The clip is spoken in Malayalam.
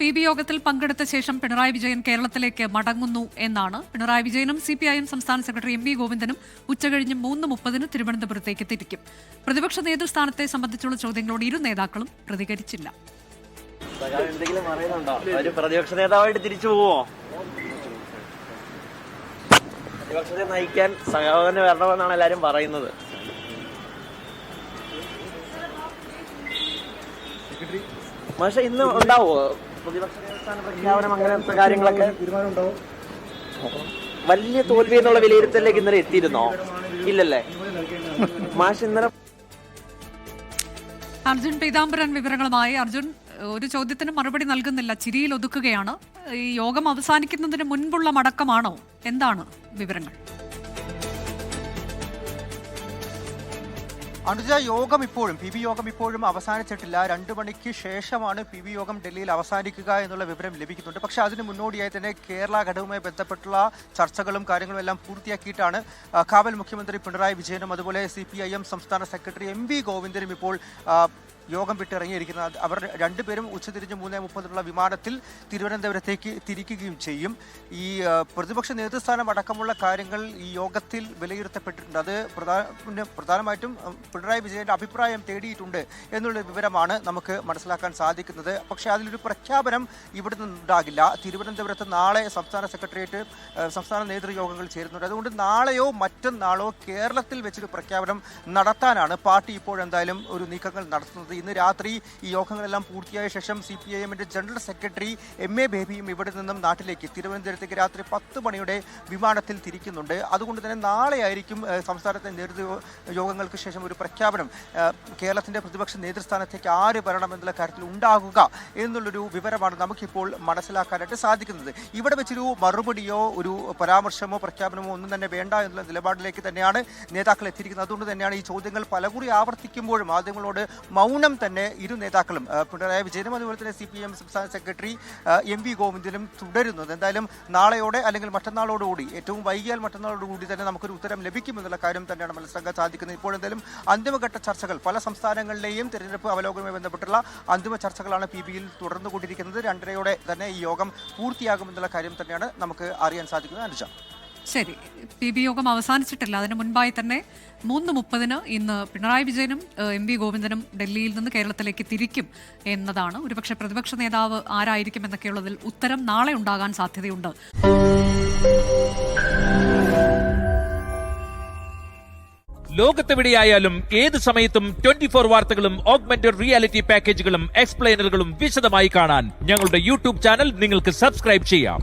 PB യോഗത്തിൽ പങ്കെടുത്ത ശേഷം പിണറായി വിജയൻ കേരളത്തിലേക്ക് മടങ്ങുന്നു എന്നാണ്. പിണറായി വിജയനും CPIM സംസ്ഥാന സെക്രട്ടറി MV ഗോവിന്ദനും ഉച്ചകഴിഞ്ഞ് 3:30 തിരുവനന്തപുരത്തേക്ക് തിരിക്കും. പ്രതിപക്ഷ നേതൃസ്ഥാനത്തെ സംബന്ധിച്ചുള്ള ചോദ്യങ്ങളോട് ഇരു നേതാക്കളും പ്രതികരിച്ചില്ല. പ്രതിപക്ഷ നേതാവായിട്ട് തിരിച്ചു പോവോ? പ്രതിപക്ഷത്തെ നയിക്കാൻ സഖാവിന് വരണമെന്നാണ് എല്ലാരും പറയുന്നത്. പക്ഷെ ഇന്ന് ഉണ്ടാവോ പ്രതിപക്ഷ നേതൃസ്ഥാന പ്രഖ്യാപനം, അങ്ങനത്തെ കാര്യങ്ങളൊക്കെ? വലിയ തോൽവി എന്നുള്ള വിലയിരുത്തലിലേക്ക് ഇന്നലെ എത്തിയിരുന്നോ? ഇല്ലല്ലേ മാഷ് ഇന്നലെ. അർജുൻ പീതാംബരൻ വിവരങ്ങളുമായി. അർജുൻ, ഒരു ചോദ്യത്തിന് മറുപടി നൽകുന്നില്ല, ചിരിയിൽ ഒതുക്കുകയാണ്. ഈ യോഗം അവസാനിക്കുന്നതിന് മുൻപുള്ള മടക്കമാണോ? എന്താണ് വിവരങ്ങൾ? അനുജ, യോഗം ഇപ്പോഴും PB യോഗം ഇപ്പോഴും അവസാനിച്ചിട്ടില്ല. 2 മണിക്ക് ശേഷമാണ് PB യോഗം ഡൽഹിയിൽ അവസാനിക്കുക എന്നുള്ള വിവരം ലഭിക്കുന്നുണ്ട്. പക്ഷേ അതിന് മുന്നോടിയായി തന്നെ കേരള ഘടകവുമായി ബന്ധപ്പെട്ടുള്ള ചർച്ചകളും കാര്യങ്ങളും എല്ലാം പൂർത്തിയാക്കിയിട്ടാണ് കാവൽ മുഖ്യമന്ത്രി പിണറായി വിജയനും അതുപോലെ CPIM സംസ്ഥാന സെക്രട്ടറി MV ഗോവിന്ദനും ഇപ്പോൾ യോഗം വിട്ടിറങ്ങിയിരിക്കുന്നത്. അവർ രണ്ടുപേരും ഉച്ചതിരിഞ്ഞ് 3:30 വിമാനത്തിൽ തിരുവനന്തപുരത്തേക്ക് തിരിക്കുകയും ചെയ്യും. ഈ പ്രതിപക്ഷ നേതൃസ്ഥാനം അടക്കമുള്ള കാര്യങ്ങൾ ഈ യോഗത്തിൽ വിലയിരുത്തപ്പെട്ടിട്ടുണ്ട്. അത് പ്രധാനമായിട്ടും പിണറായി വിജയന്റെ അഭിപ്രായം തേടിയിട്ടുണ്ട് എന്നുള്ള വിവരമാണ് നമുക്ക് മനസ്സിലാക്കാൻ സാധിക്കുന്നത്. പക്ഷേ അതിലൊരു പ്രഖ്യാപനം ഇവിടെ നിന്നുണ്ടാകില്ല. തിരുവനന്തപുരത്ത് നാളെ സംസ്ഥാന സെക്രട്ടേറിയറ്റ് സംസ്ഥാന നേതൃയോഗങ്ങൾ ചേരുന്നുണ്ട്. അതുകൊണ്ട് നാളെയോ മറ്റന്നാളോ കേരളത്തിൽ വെച്ചൊരു പ്രഖ്യാപനം നടത്താനാണ് പാർട്ടി ഇപ്പോഴെന്തായാലും ഒരു നീക്കങ്ങൾ നടത്തുന്നത്. ഇന്ന് രാത്രി ഈ യോഗങ്ങളെല്ലാം പൂർത്തിയായ ശേഷം CPIMന്റെ ജനറൽ സെക്രട്ടറി MA ബേബിയും ഇവിടെ നിന്നും നാട്ടിലേക്ക് തിരുവനന്തപുരത്തേക്ക് രാത്രി 10 മണിയുടെ വിമാനത്തിൽ തിരിക്കുന്നുണ്ട്. അതുകൊണ്ട് തന്നെ നാളെയായിരിക്കും സംസ്ഥാനത്തെ നേതൃയോഗങ്ങൾക്ക് ശേഷം ഒരു പ്രഖ്യാപനം കേരളത്തിന്റെ പ്രതിപക്ഷ നേതൃസ്ഥാനത്തേക്ക് ആര് വരണം എന്നുള്ള കാര്യത്തിൽ ഉണ്ടാകുക എന്നുള്ളൊരു വിവരമാണ് നമുക്കിപ്പോൾ മനസ്സിലാക്കാനായിട്ട് സാധിക്കുന്നത്. ഇവിടെ വെച്ചൊരു മറുപടിയോ ഒരു പരാമർശമോ പ്രഖ്യാപനമോ ഒന്നും തന്നെ വേണ്ട എന്നുള്ള നിലപാടിലേക്ക് തന്നെയാണ് നേതാക്കൾ എത്തിയിരിക്കുന്നത്. അതുകൊണ്ട് തന്നെയാണ് ഈ ചോദ്യങ്ങൾ പലകുറി ആവർത്തിക്കുമ്പോഴും മാധ്യമങ്ങളോട് മൗനം തന്നെ ഇരു നേതാക്കളും പിണറായി വിജയനും അതുപോലെ തന്നെ CPIM സംസ്ഥാന സെക്രട്ടറി MV ഗോവിന്ദനും തുടരുന്നത്. എന്തായാലും നാളെയോടെ അല്ലെങ്കിൽ മറ്റന്നാളോടുകൂടി, ഏറ്റവും വൈകിയാൽ മറ്റന്നാളോടുകൂടി തന്നെ നമുക്കൊരു ഉത്തരം ലഭിക്കുമെന്നുള്ള കാര്യം തന്നെയാണ് മനസ്സിലാക്കാൻ സാധിക്കുന്നത്. ഇപ്പോൾ എന്തായാലും അന്തിമഘട്ട ചർച്ചകൾ പല സംസ്ഥാനങ്ങളിലെയും തെരഞ്ഞെടുപ്പ് അവലോകനവുമായി ബന്ധപ്പെട്ടുള്ള അന്തിമ ചർച്ചകളാണ് PBയിൽ തുടർന്നുകൊണ്ടിരിക്കുന്നത്. 2:30 ഈ യോഗം പൂർത്തിയാകുമെന്നുള്ള കാര്യം തന്നെയാണ് നമുക്ക് അറിയാൻ സാധിക്കുന്നത്. അനുജ, ശരി, PB യോഗം അവസാനിച്ചിട്ടില്ല. അതിന് മുൻപായി തന്നെ 3:30 ഇന്ന് പിണറായി വിജയനും MV ഗോവിന്ദനും ഡൽഹിയിൽ നിന്ന് കേരളത്തിലേക്ക് തിരിക്കും എന്നതാണ്. ഒരുപക്ഷെ പ്രതിപക്ഷ നേതാവ് ആരായിരിക്കും എന്നൊക്കെയുള്ളതിൽ ഉത്തരം നാളെ ഉണ്ടാകാൻ സാധ്യതയുണ്ട്. ലോകത്തെവിടെയായാലും ഏത് സമയത്തും 24 വാർത്തകളും ഓഗ്മെന്റഡ് റിയാലിറ്റി പാക്കേജുകളും എക്സ്പ്ലെയിനറുകളും വിശദമായി കാണാൻ ഞങ്ങളുടെ YouTube ചാനൽ നിങ്ങൾക്ക് സബ്സ്ക്രൈബ് ചെയ്യാം.